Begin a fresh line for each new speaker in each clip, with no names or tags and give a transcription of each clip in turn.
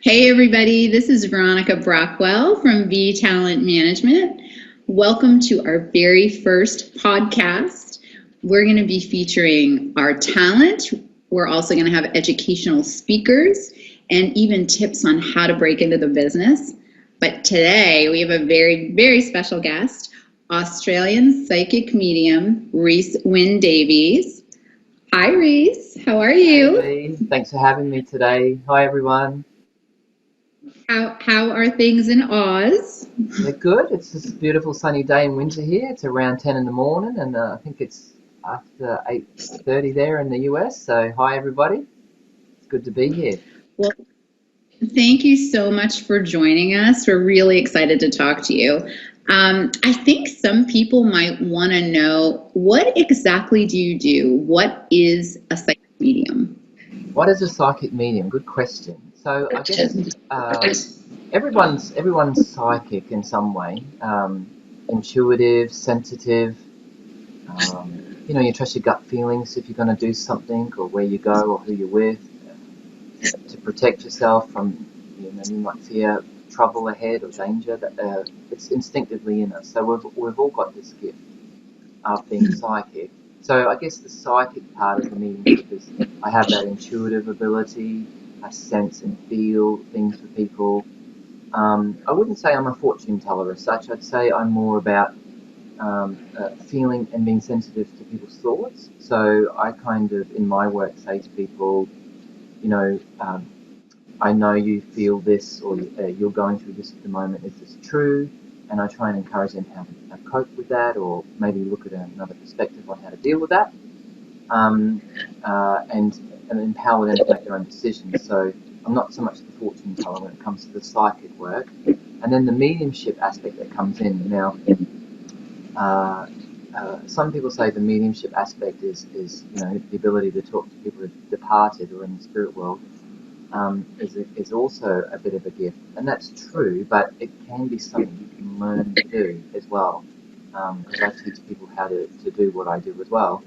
Hey everybody, this is Veronica Brockwell from V Talent Management. Welcome to our very first podcast. We're going to be featuring our talent. We're also going to have educational speakers and even tips on how to break into the business. But today we have a very, very special guest, Australian psychic medium, Rhys Wynn Davies. Hi Rhys, how are you?
Hey Lee, thanks for having me today. Hi everyone.
How are things in Oz?
They're good. It's this beautiful sunny day in winter here. It's around 10 in the morning, and I think it's after 8:30 there in the US. So hi everybody. It's good to be here.
Well, thank you so much for joining us. We're really excited to talk to you. I think some people might want to know, what exactly do you do? What is a psychic medium?
What is a psychic medium? Good question. So I guess everyone's psychic in some way. Intuitive, sensitive. You trust your gut feelings if you're going to do something, or where you go, or who you're with. To protect yourself from, you might fear trouble ahead or danger. That it's instinctively in us. So we've all got this gift of being psychic. So I guess the psychic part of the mediumship is I have that intuitive ability. I sense and feel things for people. I wouldn't say I'm a fortune teller as such. I'd say I'm more about feeling and being sensitive to people's thoughts. So I kind of, in my work, say to people, you know, um, I know you feel this, or you're going through this at the moment. Is this true? And I try and encourage them how to cope with that, or maybe look at another perspective on how to deal with that, um, and empower them to make their own decisions. So I'm not so much the fortune teller when it comes to the psychic work, and then the mediumship aspect that comes in now. Uh, some people say the mediumship aspect is the ability to talk to people who have departed or in the spirit world, is also a bit of a gift, and that's true. But it can be something you can learn to do as well, because I teach people how to do what I do as well.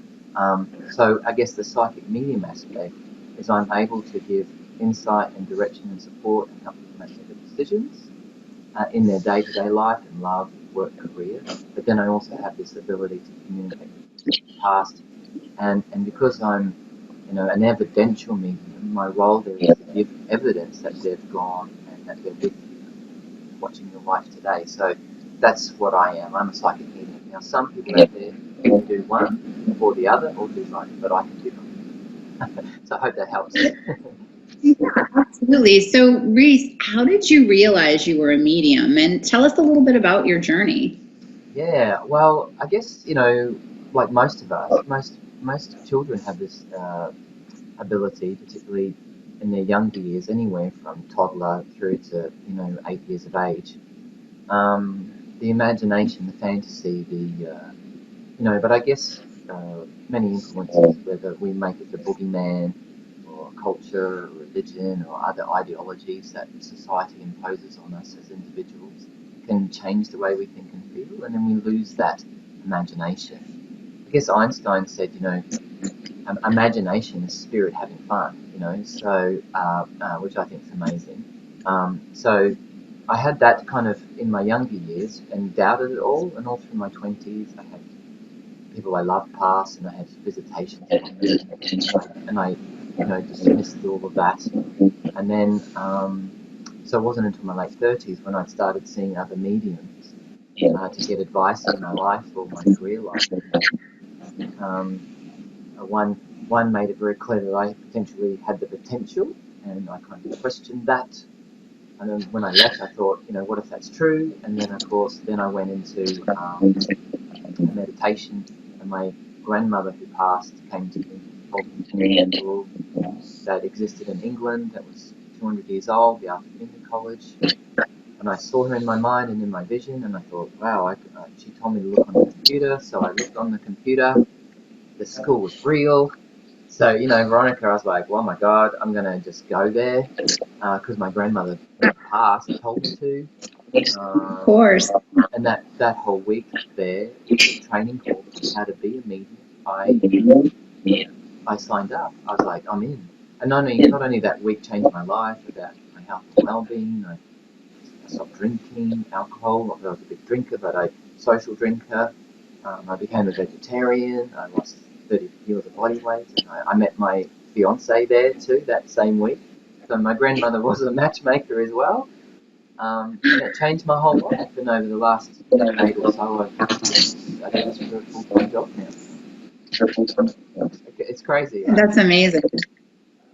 So I guess the psychic medium aspect is I'm able to give insight and direction and support and help people make better decisions in their day-to-day life and love, work, career. But then I also have this ability to communicate with the past, and because I'm an evidential medium, my role there is to give evidence that they've gone and that they're with you, watching your life today. So that's what I am. I'm a psychic medium. Now, some people out there can do one or the other or do both, but I can do both. So I hope that helps.
Yeah, absolutely. So, Rhys, how did you realize you were a medium? And tell us a little bit about your journey.
Yeah, well, I guess, like most of us, most children have this ability, particularly in their younger years, anywhere from toddler through to 8 years of age. The imagination, the fantasy, but I guess many influences, whether we make it the boogeyman or culture, or religion, or other ideologies that society imposes on us as individuals, can change the way we think and feel, and then we lose that imagination. I guess Einstein said, imagination is spirit having fun, so which I think is amazing. So I had that kind of in my younger years and doubted it all, and all through my 20s I had people I loved pass, and I had visitations from them, and I dismissed all of that. And then so it wasn't until my late 30s when I started seeing other mediums to get advice in my life or my career life. Um, one made it very clear that I potentially had the potential, and I kind of questioned that. And then when I left, I thought, what if that's true? And then, of course, then I went into meditation, and my grandmother who passed came to me and told me a temple that existed in England that was 200 years old, the Arthur Finney College. And I saw her in my mind and in my vision, and I thought, wow, she told me to look on the computer, so I looked on the computer. The school was real. So, Veronica, I was like, oh my God, I'm going to just go there because my grandmother passed, told me to.
Of course.
And that whole week there, the training course on how to be a medium, I signed up. I was like, I'm in. And not only that week changed my life, about my health and well-being. I stopped drinking alcohol. I was a big drinker, but a social drinker. I became a vegetarian. I lost 30 kilos of body weight. And I met my fiance there too that same week. So my grandmother was a matchmaker as well. And it changed my whole life. And over the last decade or so, I do this for a full-time job now. It's crazy, right?
That's amazing.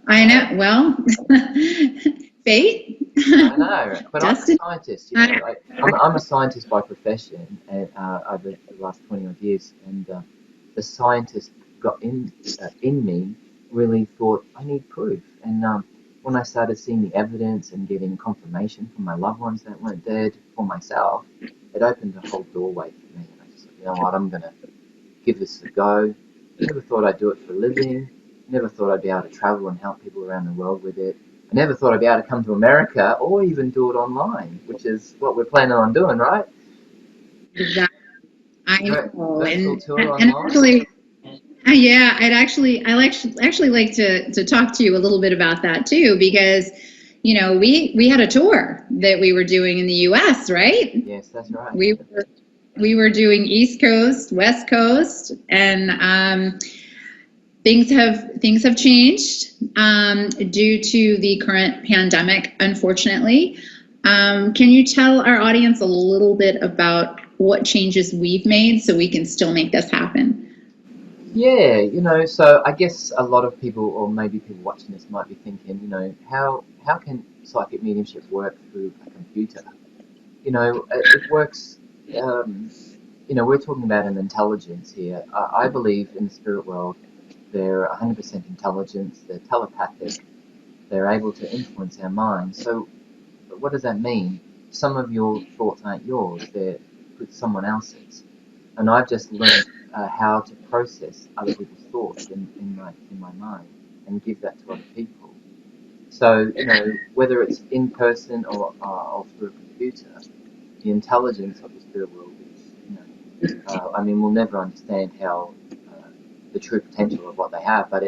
I know. Well, fate.
I know, but
Destiny.
I'm a scientist. You know, I'm a scientist by profession, and over the last 20 odd years, and the scientist got in me. Really thought I need proof, and when I started seeing the evidence and getting confirmation from my loved ones that weren't dead, for myself, it opened a whole doorway for me. And I just thought, you know what, I'm gonna give this a go. Never thought I'd do it for a living. Never thought I'd be able to travel and help people around the world with it. I never thought I'd be able to come to America or even do it online, which is what we're planning on doing, right?
Exactly. I know.
Virtual tour
And
online.
actually, yeah, I'd actually like to talk to you a little bit about that too, because we had a tour that we were doing in the U.S., right?
Yes, that's right.
We were doing East Coast, West Coast, and things have changed due to the current pandemic, unfortunately. Can you tell our audience a little bit about what changes we've made so we can still make this happen?
Yeah, so I guess a lot of people, or maybe people watching this, might be thinking, how can psychic mediumship work through a computer? It works. We're talking about an intelligence here. I believe in the spirit world, they're 100% intelligence, they're telepathic, they're able to influence our minds. So, what does that mean? Some of your thoughts aren't yours, they're someone else's. And I've just learned how to process other people's thoughts in my mind and give that to other people. So, whether it's in person or through a computer, the intelligence of the spirit world is, we'll never understand how the true potential of what they have, but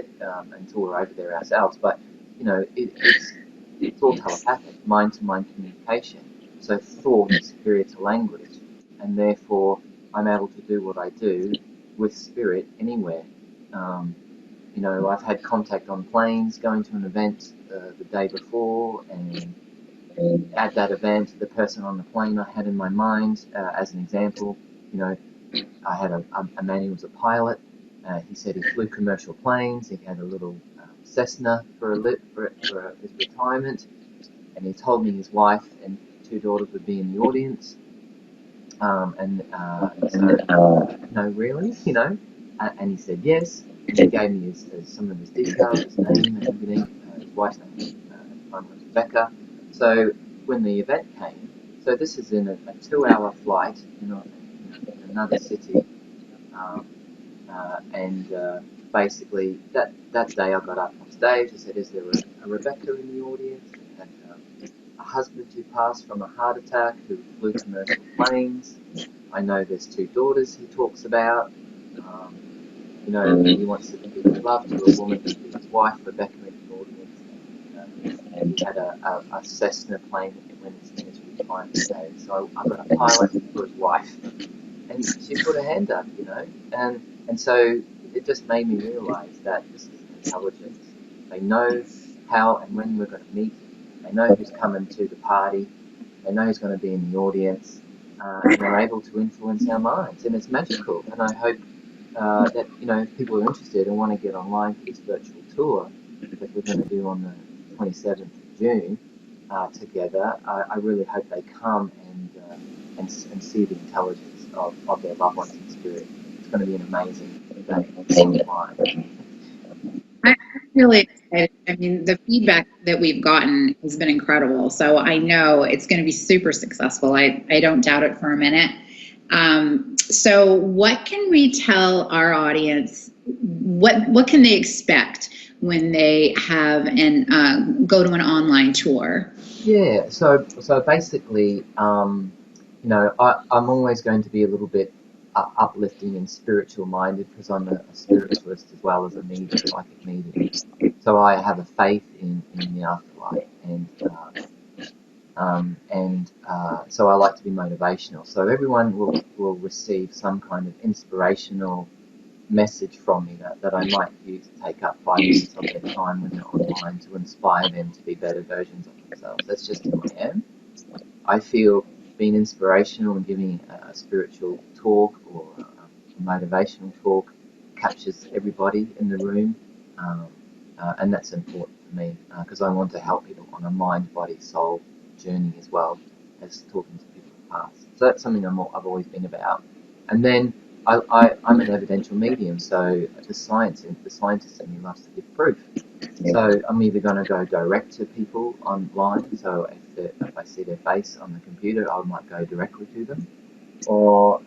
until we're over there ourselves. But it's all telepathic, mind-to-mind communication. So thought is superior to language, and therefore I'm able to do what I do with spirit anywhere. Um, I've had contact on planes, going to an event the day before, and at that event, the person on the plane I had in my mind, as an example, I had a man who was a pilot. He said he flew commercial planes. He had a little Cessna for his retirement, and he told me his wife and two daughters would be in the audience. And so, no, really, and he said yes. And he gave me some of his details, his name and everything. His wife's name was Rebecca. So when the event came, so this is in a 2-hour flight, in another city, and basically that day I got up on stage. I said, "Is there a Rebecca in the audience?" And a husband who passed from a heart attack who flew commercial planes. I know there's two daughters he talks about. He wants to give love to a woman who's his wife, Rebecca, in the audience. And he had a Cessna plane when his retirement day. So I got a pilot for his wife. And she put her hand up, and so it just made me realise that this is intelligence. They know how and when we're going to meet. They know who's coming to the party. They know who's going to be in the audience, and they're able to influence our minds, and it's magical. And I hope that if people are interested and want to get online for this virtual tour that we're going to do on the 27th of June together, I really hope they come and see the intelligence of their loved ones in spirit. It's going to be an amazing day.
I'm really excited. I mean, the feedback that we've gotten has been incredible. So I know it's going to be super successful. I don't doubt it for a minute. So what can we tell our audience? What can they expect when they have and go to an online tour?
Yeah. So basically, I'm always going to be a little bit uplifting and spiritual minded because I'm a spiritualist as well as a medium, psychic medium. So I have a faith in the afterlife, and So I like to be motivational. So everyone will receive some kind of inspirational message from me that I might use to take up 5 minutes of their time when they're online to inspire them to be better versions of themselves. That's just who I am. I feel being inspirational and giving a spiritual talk or a motivational talk captures everybody in the room, and that's important for me because I want to help people on a mind, body, soul journey as well as talking to people in the past. So that's something I've always been about. And then I'm an evidential medium, so the scientist in me loves to give proof. So I'm either going to go direct to people online, so if I see their face on the computer, I might go directly to them, or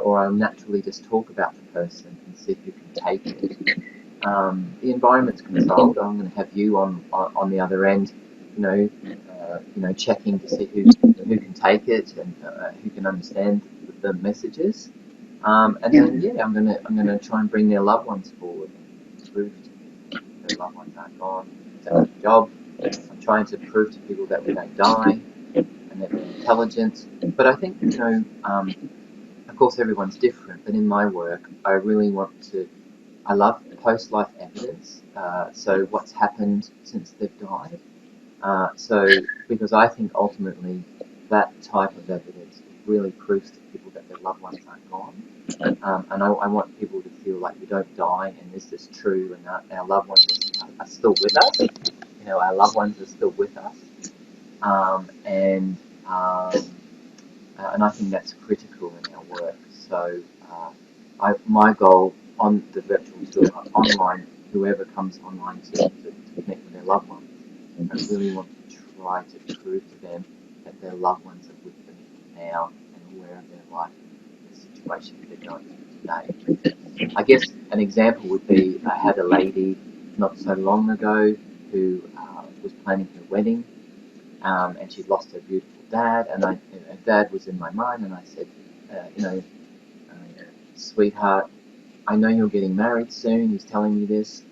or I'll naturally just talk about the person and see who can take it. The environment's controlled. I'm going to have you on the other end, checking to see who can take it and who can understand the messages. And then I'm gonna try and bring their loved ones forward and prove to people their loved ones aren't gone. That's my job. I'm trying to prove to people that we don't die and that we're intelligent. But I think of course everyone's different. But in my work, I really I love post-life evidence. So what's happened since they've died. Because I think ultimately that type of evidence really proves to people that their loved ones aren't gone. And I want people to feel like we don't die and this is true and our loved ones are still with us. Our loved ones are still with us. And I think that's critical in our work. So my goal on the virtual tour, online, whoever comes online to connect with their loved ones, I really want to try to prove to them that their loved ones are with them now and aware of their life and the situation they're going through today. I guess an example would be I had a lady not so long ago who was planning her wedding, and she'd lost her beautiful dad, and her dad was in my mind, and I said, sweetheart, I know you're getting married soon. He's telling me this.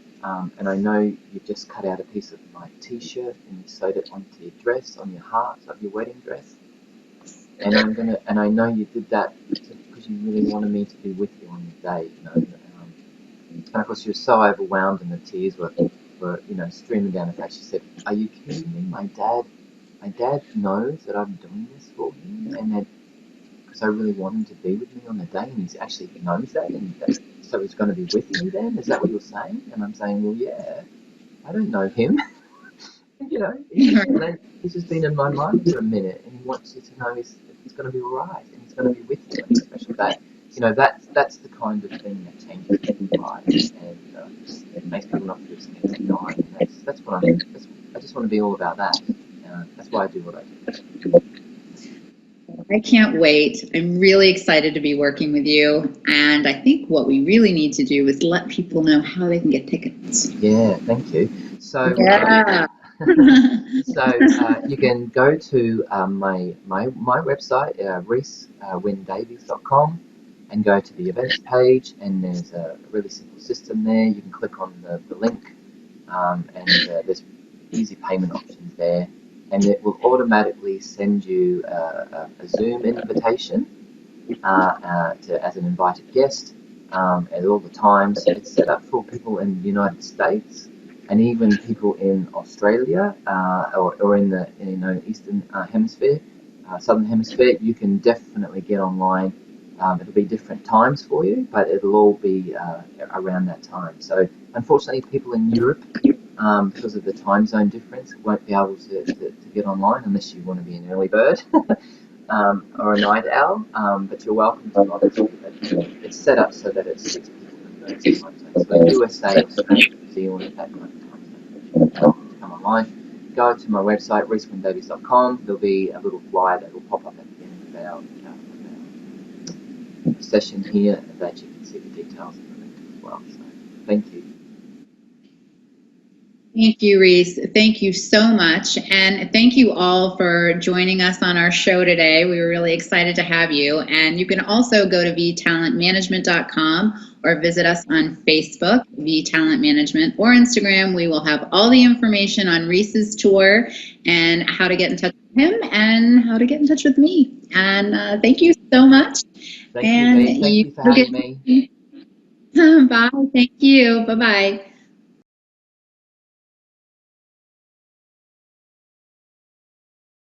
And I know you've just cut out a piece of my t-shirt and you sewed it onto your dress, on your heart of your wedding dress. And I know you did that because you really wanted me to be with you on the day, And of course she was so overwhelmed and the tears were streaming down her face. She said, "Are you kidding me? My dad knows that I'm doing this for him, and that because I really want him to be with me on the day, and he actually knows that, so he's going to be with me then? Is that what you're saying?" And I'm saying, "Well, yeah, I don't know him. He's just been in my mind for a minute, and he wants you to know he's going to be all right, and he's going to be with you on a special day." That's the kind of thing that changes people's lives, and it makes people not feel scared to die. And that's what I just want to be all about that. That's why I do what I do.
I can't wait. I'm really excited to be working with you. And I think what we really need to do is let people know how they can get tickets.
Yeah, thank you. So,
yeah.
You can go to my website, rhyswyndavies.com, and go to the events page, and there's a really simple system there. You can click on the link, and there's easy payment options there, and it will automatically send you a Zoom invitation as an invited guest at all the times. It's set up for people in the United States and even people in Australia or in the Eastern Hemisphere, Southern Hemisphere. You can definitely get online. It'll be different times for you, but it'll all be around that time. So unfortunately, people in Europe, because of the time zone difference, won't be able to get online unless you want to be an early bird or a night owl. But you're welcome to obviously. It's set up so that it suits people in those time zones. So USA, Australia, New Zealand, that kind of time zone. To come online, go to my website, rhyswyndavies.com. There'll be a little flyer that will pop up at the end of our session here that you can see the details of the link as well. So thank you.
Thank you, Rhys. Thank you so much. And thank you all for joining us on our show today. We were really excited to have you. And you can also go to vtalentmanagement.com or visit us on Facebook, V Talent Management, or Instagram. We will have all the information on Rhys's tour and how to get in touch with him and how to get in touch with me. And thank you so much.
Thank you,
And
V. Thank you for
have a
having
good
me.
Bye. Thank you. Bye-bye.